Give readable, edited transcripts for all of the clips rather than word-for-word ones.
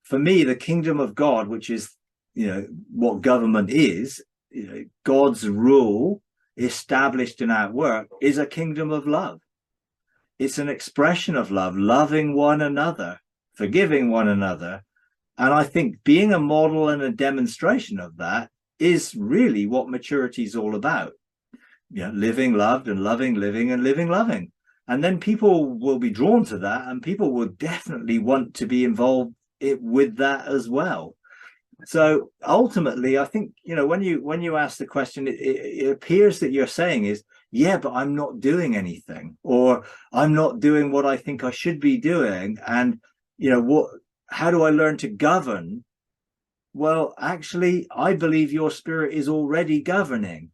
for me, the kingdom of God, which is, what government is, God's rule established and at work, is a kingdom of love. It's an expression of love, loving one another, forgiving one another. And I think being a model and a demonstration of that is really what maturity is all about. Living loved and loving, living and living loving. And then people will be drawn to that, and people will definitely want to be involved with that as well. So ultimately, I think, when you ask the question, it appears that you're saying is, yeah, but I'm not doing anything, or I'm not doing what I think I should be doing. And, how do I learn to govern? Well, actually, I believe your spirit is already governing.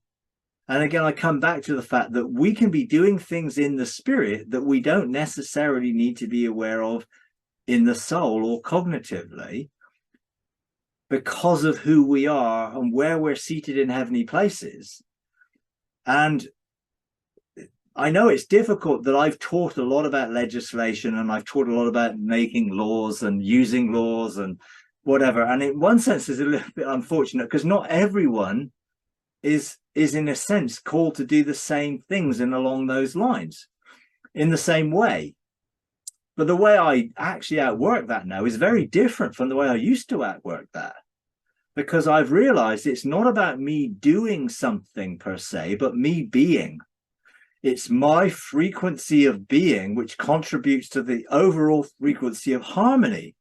And again, I come back to the fact that we can be doing things in the spirit that we don't necessarily need to be aware of in the soul or cognitively, because of who we are and where we're seated in heavenly places. And I know it's difficult that I've taught a lot about legislation, and I've taught a lot about making laws and using laws and whatever. And in one sense, it's a little bit unfortunate because not everyone is in a sense called to do the same things and along those lines in the same way. But the way I actually outwork that now is very different from the way I used to outwork that, because I've realized it's not about me doing something per se, but me being. It's my frequency of being which contributes to the overall frequency of harmony.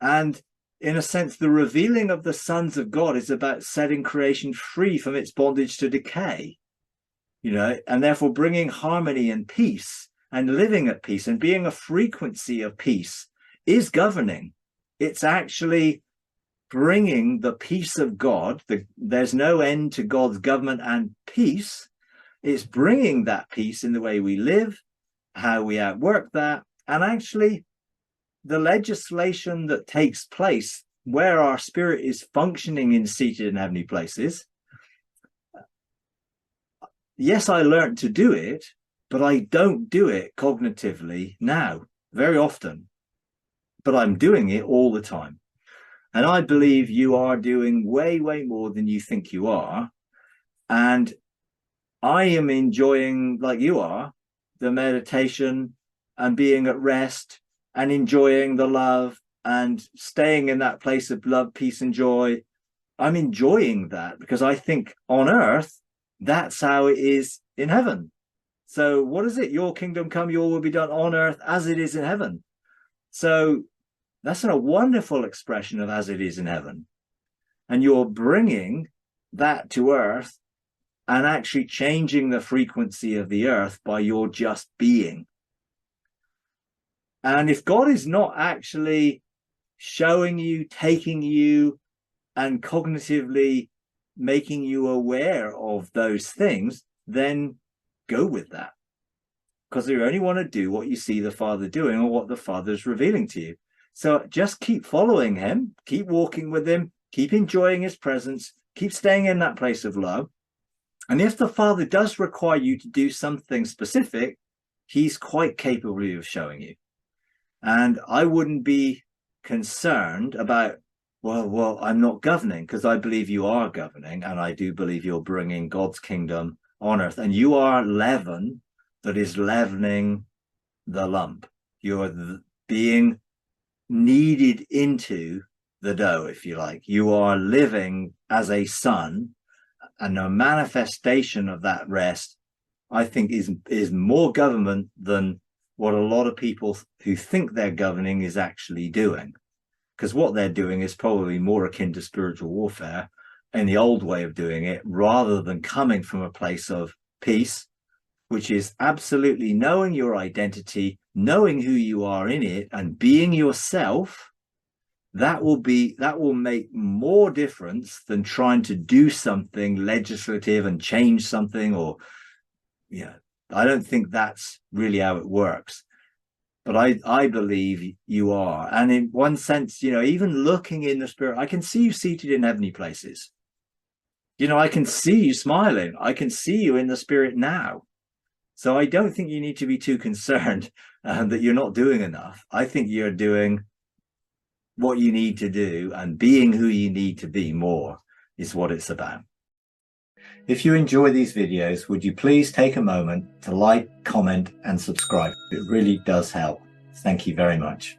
And in a sense, the revealing of the sons of God is about setting creation free from its bondage to decay, and therefore bringing harmony and peace and living at peace and being a frequency of peace is governing. It's actually bringing the peace of God. There's no end to God's government and peace. It's bringing that peace in the way we live, how we outwork that, and actually the legislation that takes place where our spirit is functioning in seated in heavenly places. Yes, I learned to do it, but I don't do it cognitively now very often, but I'm doing it all the time. And I believe you are doing way, way more than you think you are. And I am enjoying, like you are, the meditation and being at rest and enjoying the love and staying in that place of love, peace, and joy. I'm enjoying that because I think on earth, that's how it is in heaven. So what is it? Your kingdom come, your will be done on earth as it is in heaven. So that's a wonderful expression of as it is in heaven. And you're bringing that to earth and actually changing the frequency of the earth by your just being. And if God is not actually showing you, taking you, and cognitively making you aware of those things, then go with that. Because you only want to do what you see the Father doing or what the Father's revealing to you. So just keep following him, keep walking with him, keep enjoying his presence, keep staying in that place of love. And if the Father does require you to do something specific, he's quite capable of showing you. And I wouldn't be concerned about, well, I'm not governing, because I believe you are governing, and I do believe you're bringing God's kingdom on earth. And you are leaven that is leavening the lump. You're being kneaded into the dough, if you like. You are living as a son, and a manifestation of that rest, I think, is more government than what a lot of people who think they're governing is actually doing. Because what they're doing is probably more akin to spiritual warfare in the old way of doing it, rather than coming from a place of peace, which is absolutely knowing your identity, knowing who you are in it, and being yourself. That will make more difference than trying to do something legislative and change something, or I don't think that's really how it works. But I believe you are. And in one sense, even looking in the spirit, I can see you seated in heavenly places. I can see you smiling. I can see you in the spirit now. So I don't think you need to be too concerned that you're not doing enough. I think you're doing what you need to do and being who you need to be more is what it's about. If you enjoy these videos, would you please take a moment to like, comment, and subscribe? It really does help. Thank you very much.